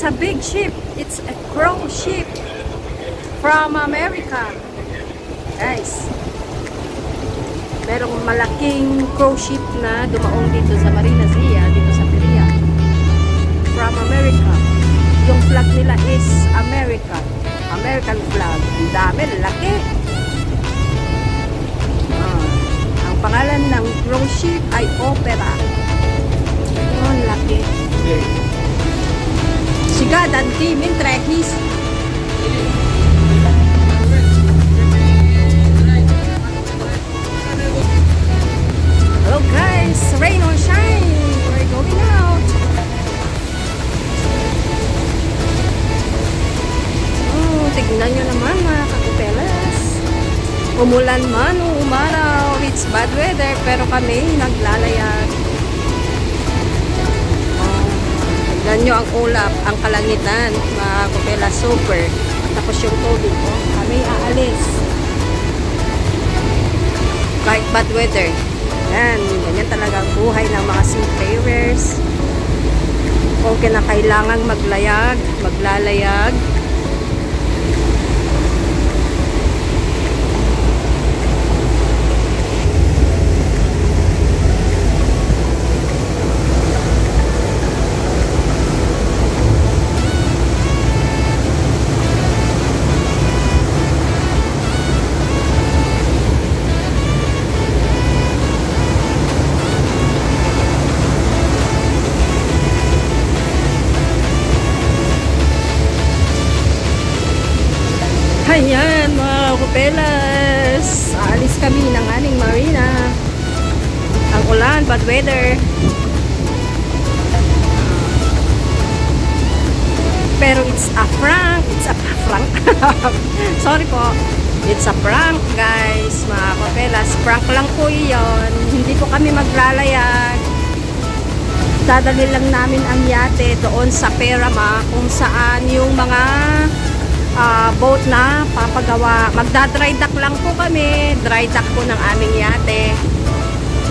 It's a big ship. It's a cruise ship from America. Guys, merong malaking cruise ship na dumaong dito sa Marina Zia, dito sa Peria. From America. Yung flag nila is American. American flag. Ang dami, laki. Ang pangalan ng cruise ship ay Opera. Yun, laki. Siga, Dante, Mintrehis. Hello guys, rain or shine, we're going out. Oh, tignan nyo naman mga kakupelas. Umulan man o umaraw, it's bad weather, pero kami naglalayag. Oh, tignan nyo ang ulap, ang kalangitan, mga kakupelas, super. Tapos yung tubig, oh, kami aalis. Kahit bad weather. Yan, ganyan talaga ang buhay ng mga seafarers. Kung kinakailangan maglayag, maglalayag. Ayan mga kupelas, aalis kami ng aming marina. Ang ulan, bad weather. Pero it's a prank. It's a prank. Sorry po. It's a prank guys, mga kupelas. Prank lang po iyon. Hindi po kami maglalayag. Dadali lang namin ang yate doon sa Perama kung saan yung mga boat na papagawa. Magda-dry dock lang po kami. Dry dock po ng aming yate.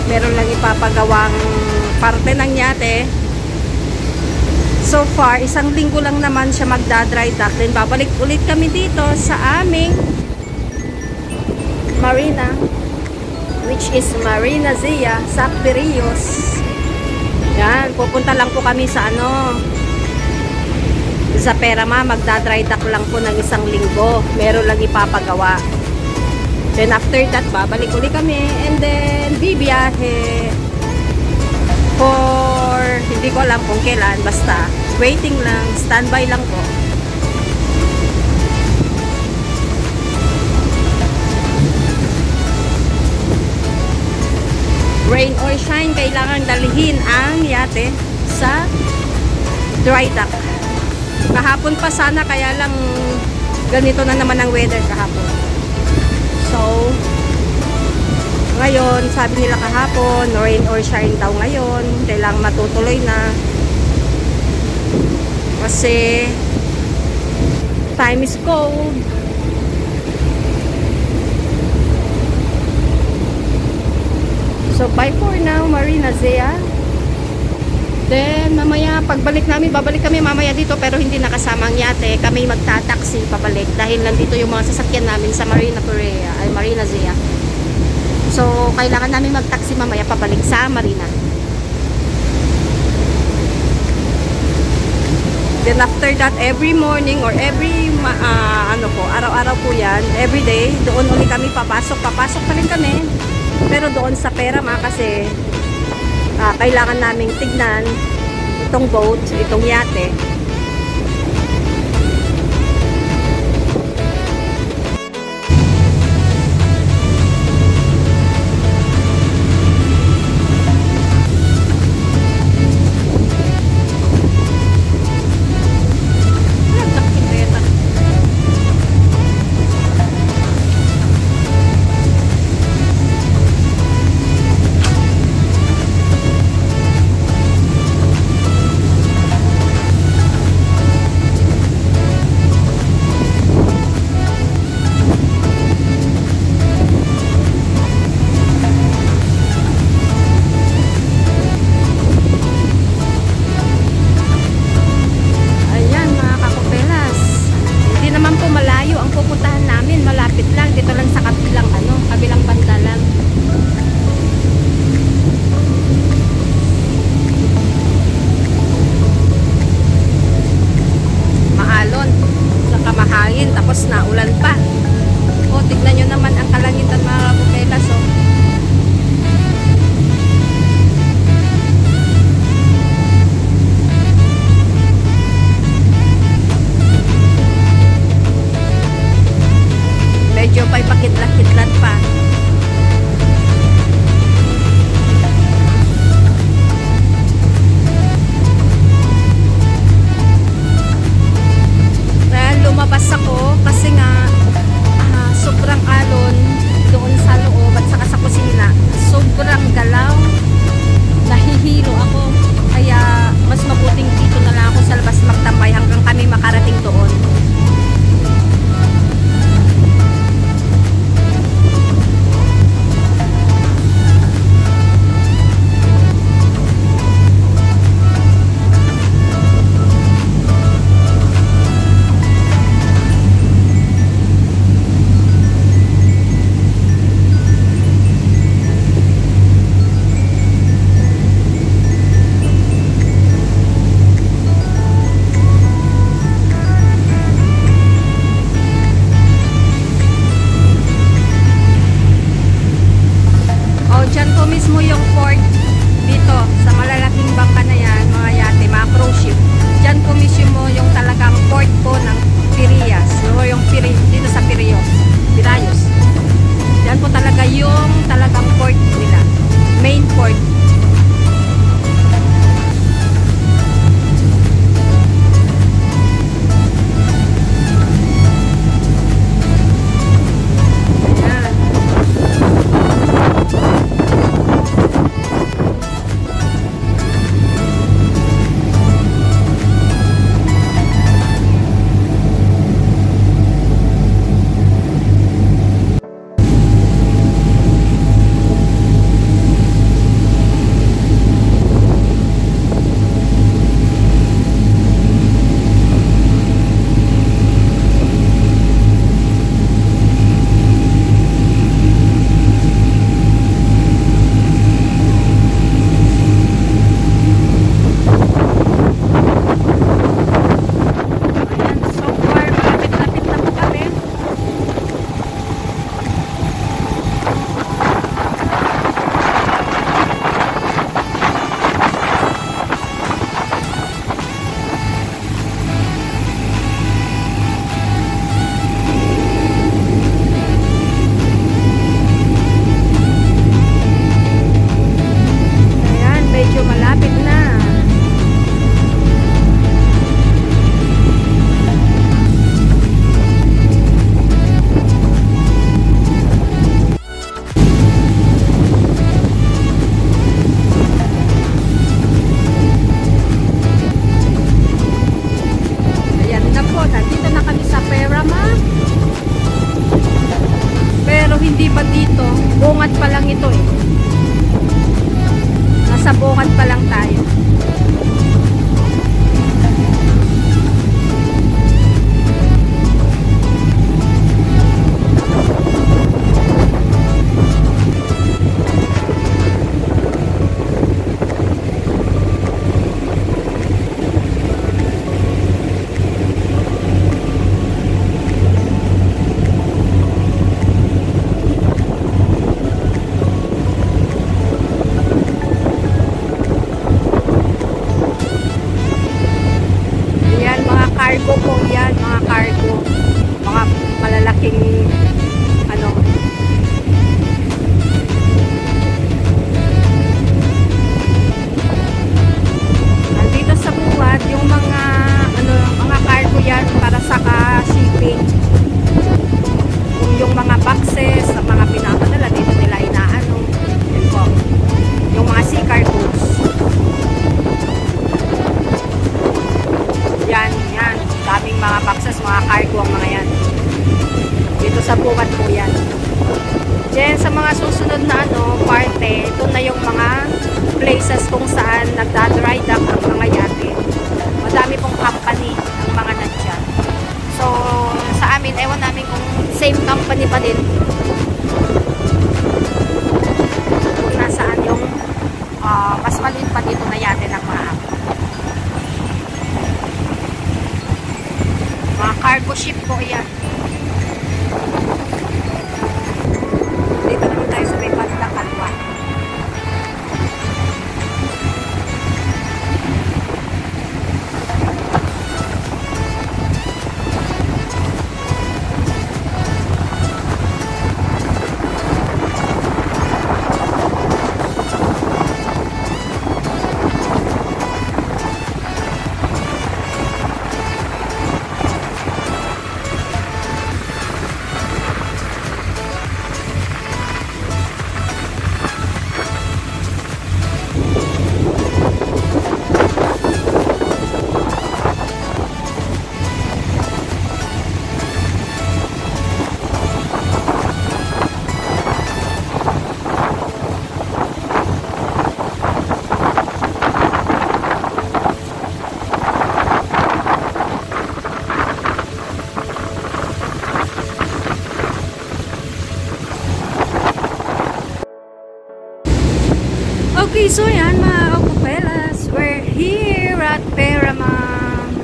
Meron lang ipapagawang parte ng yate. So far, 1 linggo lang naman siya magda-dry dock. Then babalik ulit kami dito sa aming marina, which is Marina Zia, sa Pirios. Yan, pupunta lang po kami sa sa Perama, magda-dry dock lang po ng 1 linggo. Meron lang ipapagawa. Then after that, babalik ulit kami and then bibiyahe for hindi ko alam kung kailan, basta waiting lang, standby lang po. Rain or shine, kailangan dalhin ang yate sa dry dock. Kahapon pa sana, kaya lang ganito na naman ang weather kahapon. So, ngayon, sabi nila kahapon, rain or shine daw ngayon. Kailangan matutuloy na. Kasi, time is cold. So, bye for now, Marina Zia. Then, mamaya, pagbalik namin, babalik kami mamaya dito, pero hindi nakasama ang yate. Kami magtataksi pabalik dahil nandito yung mga sasakyan namin sa Marina Perea, ay Marina Zia. So, kailangan namin magtaksi mamaya pabalik sa Marina. Then, after that, every morning or every, araw-araw po yan, every day, doon ulit kami papasok pa rin kami. Pero doon sa Perama kasi, kailangan naming tignan itong boat, itong yate. yung talagang port nila. Main port. Hindi pa dito, bungad pa lang ito eh. Nasa bungad pa lang tayo. Cargo po yan, mga cargo. Mga malalaking ano. Nandito sa buwad yung mga ano, mga cargo yan para sa shipping. Yung mga boxes, mga pinapadala dito nila inaano. Yun po. Yung mga sea cargos. Yan. Daming mga boxes, mga cargo ang mga yan. Dito sa bukat po yan. Then sa mga susunod na parte, ito na yung mga places kung saan nagda-dry dock ang mga yate. Madami pong company ang mga nandyan. So, sa amin, ewan namin kung same company pa din. Kung nasaan yung mas maliit pa dito na yate ng mga cargo ship po yan. Dito naman tayo sa may bandang kalwa. Okay, so yan mga kapupelas, we're here at Paramount.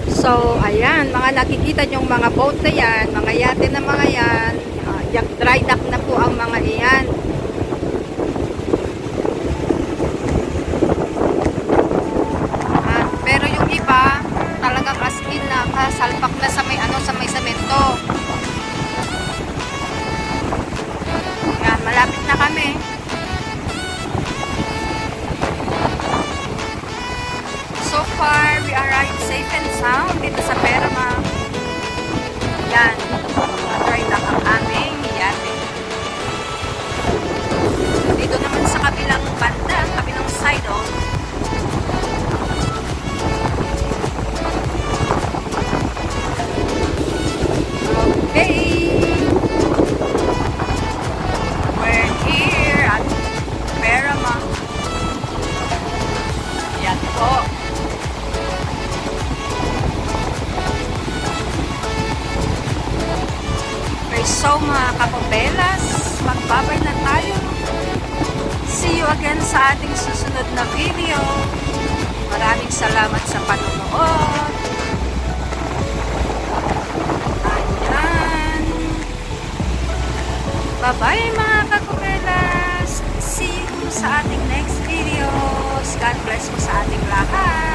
So, ayan, mga nakikita nyong mga boat na yan, mga yate na mga yan, dry dock na po ang mga iyan. Pero yung iba, talagang as in na, salpak na sa may, sa may semento. again sa ating susunod na video. Maraming salamat sa panonood. Ayan. Bye-bye mga kakukelas. See you sa ating next videos. God bless po sa ating lahat.